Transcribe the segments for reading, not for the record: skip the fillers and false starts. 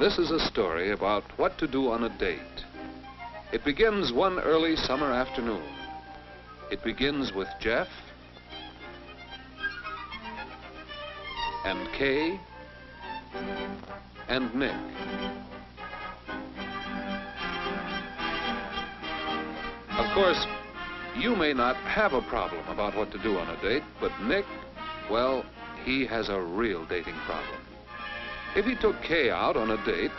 This is a story about what to do on a date. It begins one early summer afternoon. It begins with Jeff and Kay and Nick. Of course, you may not have a problem about what to do on a date, but Nick, well, he has a real dating problem. If he took Kay out on a date,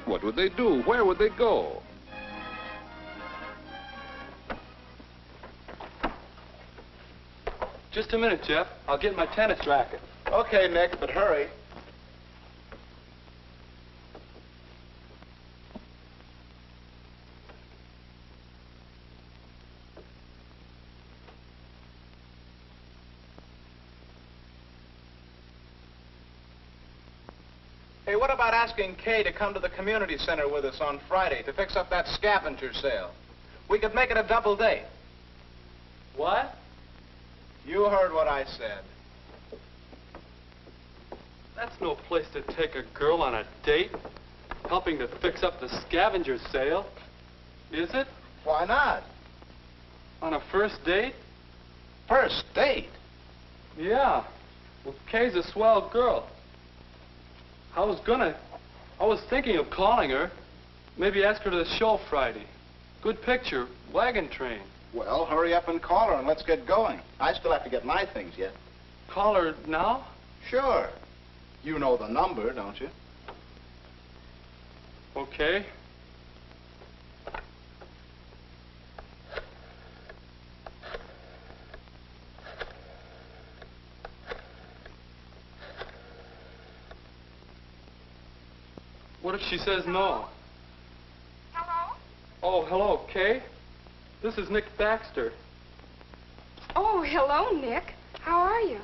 what would they do? Where would they go? Just a minute, Jeff. I'll get my tennis racket. Okay, Nick, but hurry. Hey, what about asking Kay to come to the community center with us on Friday to fix up that scavenger sale? We could make it a double date. What? You heard what I said. That's no place to take a girl on a date, helping to fix up the scavenger sale. Is it? Why not? On a first date? First date? Yeah. Well, Kay's a swell girl. I was thinking of calling her. Maybe ask her to the show Friday. Good picture, wagon train. Well, hurry up and call her and let's get going. I still have to get my things yet. Call her now? Sure. You know the number, don't you? Okay. What if she says no? Hello? Oh, hello, Kay. This is Nick Baxter. Oh, hello, Nick. How are you?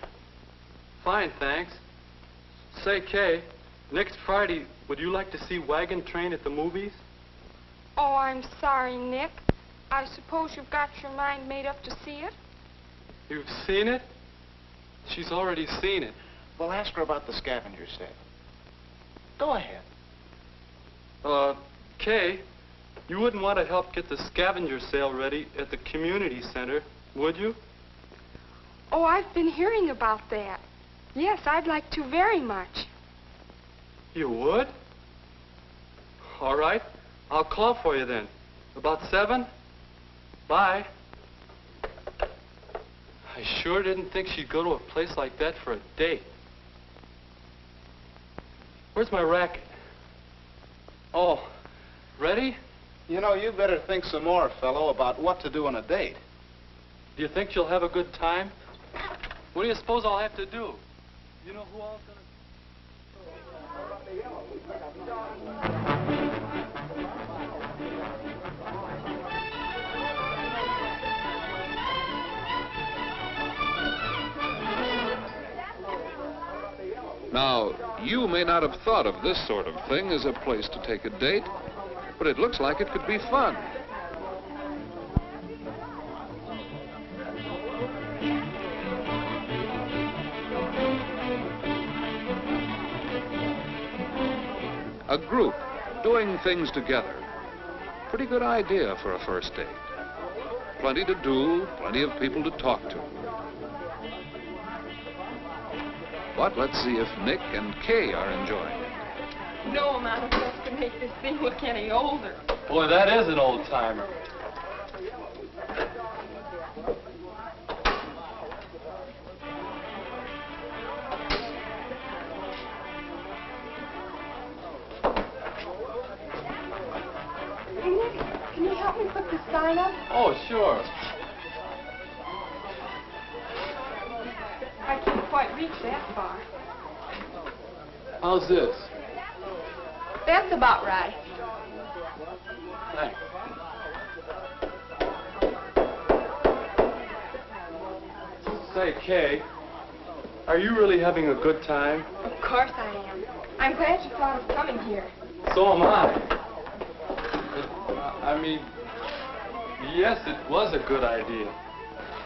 Fine, thanks. Say, Kay, next Friday, would you like to see Wagon Train at the movies? Oh, I'm sorry, Nick. I suppose you've got your mind made up to see it? You've seen it? She's already seen it. Well, ask her about the scavenger sale. Go ahead. Kay, you wouldn't want to help get the scavenger sale ready at the community center, would you? Oh, I've been hearing about that. Yes, I'd like to very much. You would? All right. I'll call for you then. About 7? Bye. I sure didn't think she'd go to a place like that for a date. Where's my racket? Oh, ready? You know, you better think some more, fellow, about what to do on a date. Do you think she'll have a good time? What do you suppose I'll have to do? You know who all's Now, you may not have thought of this sort of thing as a place to take a date, but it looks like it could be fun. A group doing things together. Pretty good idea for a first date. Plenty to do, plenty of people to talk to. But let's see if Nick and Kay are enjoying it. No amount of stuff can make this thing look any older. Boy, that is an old-timer. Hey, Nick, can you help me put the sign up? Oh, sure. I can't quite reach that far. How's this? That's about right. Thanks. Say, Kay, are you really having a good time? Of course I am. I'm glad you thought of coming here. So am I. I mean, yes, it was a good idea.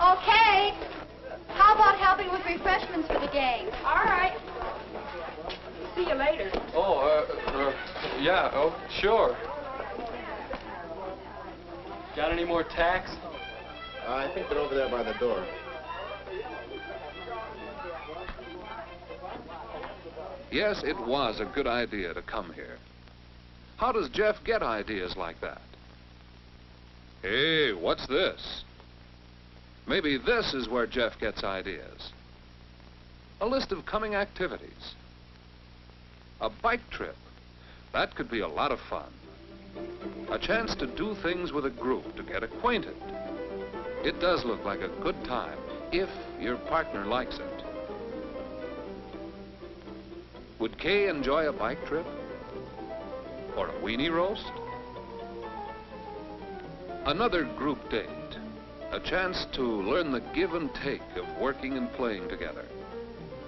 Okay. How about helping with refreshments for the gang? All right. See you later. Yeah, oh, sure. Got any more tacks? I think they're over there by the door. Yes, it was a good idea to come here. How does Jeff get ideas like that? Hey, what's this? Maybe this is where Jeff gets ideas. A list of coming activities. A bike trip. That could be a lot of fun. A chance to do things with a group, to get acquainted. It does look like a good time, if your partner likes it. Would Kay enjoy a bike trip? Or a weenie roast? Another group date. A chance to learn the give and take of working and playing together.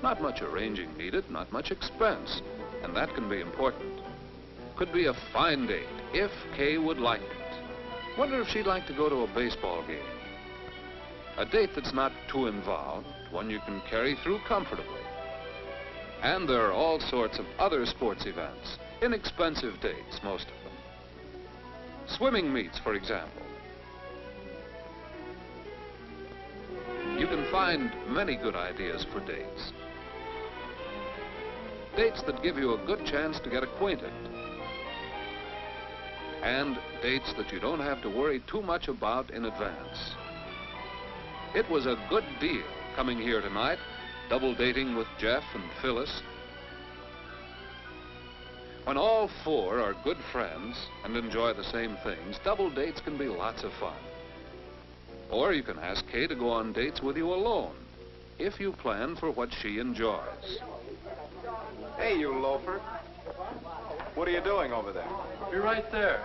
Not much arranging needed, not much expense, and that can be important. Could be a fine date, if Kay would like it. Wonder if she'd like to go to a baseball game. A date that's not too involved, one you can carry through comfortably. And there are all sorts of other sports events, inexpensive dates, most of them. Swimming meets, for example. You can find many good ideas for dates. Dates that give you a good chance to get acquainted. And dates that you don't have to worry too much about in advance. It was a good deal coming here tonight, double dating with Jeff and Phyllis. When all four are good friends and enjoy the same things, double dates can be lots of fun. Or you can ask Kay to go on dates with you alone, if you plan for what she enjoys. Hey, you loafer. What are you doing over there? You're right there.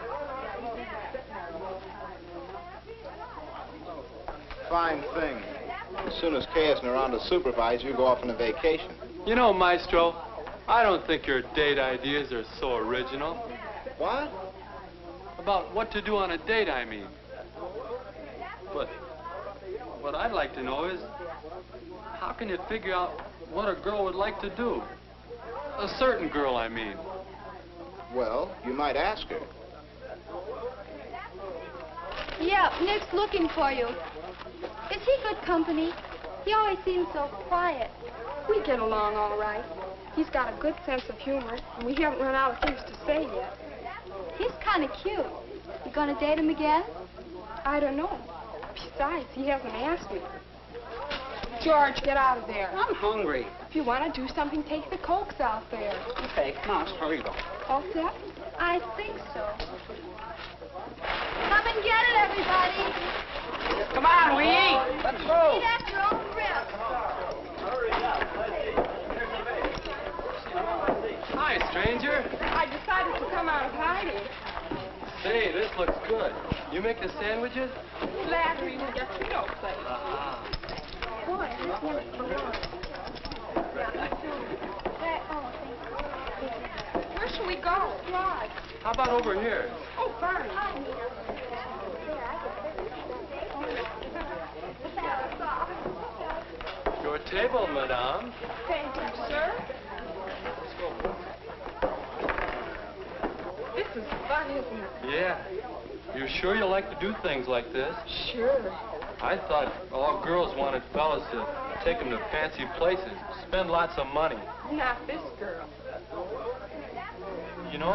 Fine thing. As soon as Kay isn't around to supervise, you go off on a vacation. You know, Maestro, I don't think your date ideas are so original. What? About what to do on a date, I mean. But what I'd like to know is, how can you figure out what a girl would like to do? A certain girl, I mean. Well, you might ask her. Yeah, Nick's looking for you. Is he good company? He always seems so quiet. We get along all right. He's got a good sense of humor, and we haven't run out of things to say yet. He's kind of cute. You gonna date him again? I don't know. Besides, he hasn't asked me. George, get out of there. I'm hungry. If you want to do something, take the Cokes out there. Okay, come on, here you go. All set? I think so. Come and get it, everybody. Come on, we eat. Let's go. Eat at your own rib. Hi, stranger. I decided to come out of hiding. Say, this looks good. You make the sandwiches? Larry will get you no place. Ah. Boy, this one is for lunch. Where should we go? Drive. How about over here? Oh, fine. Your table, madame. Thank you, sir. This is fun, isn't it? Yeah. You sure you like to do things like this? Sure. I thought all girls wanted fellas to take them to fancy places, spend lots of money. Not this girl. You know,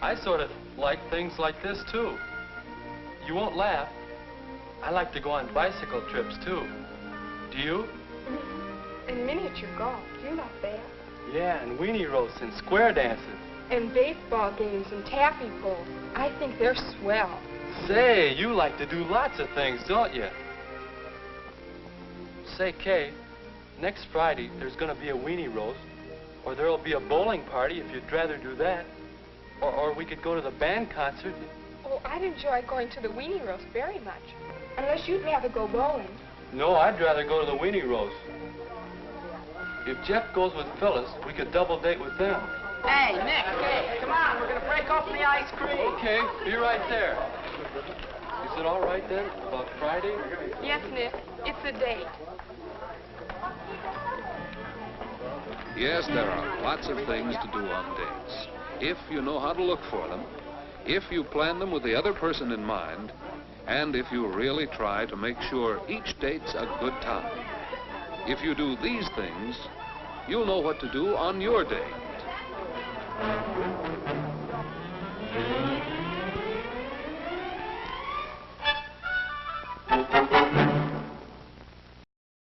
I sort of like things like this, too. You won't laugh. I like to go on bicycle trips, too. Do you? And miniature golf. You're not bad. Yeah, and weenie roasts and square dances. And baseball games and taffy pulls. I think they're swell. Say, you like to do lots of things, don't you? Say, Kay, next Friday there's going to be a weenie roast, or there'll be a bowling party if you'd rather do that, or we could go to the band concert. Oh, I'd enjoy going to the weenie roast very much. Unless you'd rather go bowling. No, I'd rather go to the weenie roast. If Jeff goes with Phyllis, we could double date with them. Hey, Nick, come on, we're gonna break open the ice cream. Okay, be right there. Is it all right then, about Friday? Yes, Nick. It's a date. Yes, there are lots of things to do on dates. If you know how to look for them, if you plan them with the other person in mind, and if you really try to make sure each date's a good time. If you do these things, you'll know what to do on your date.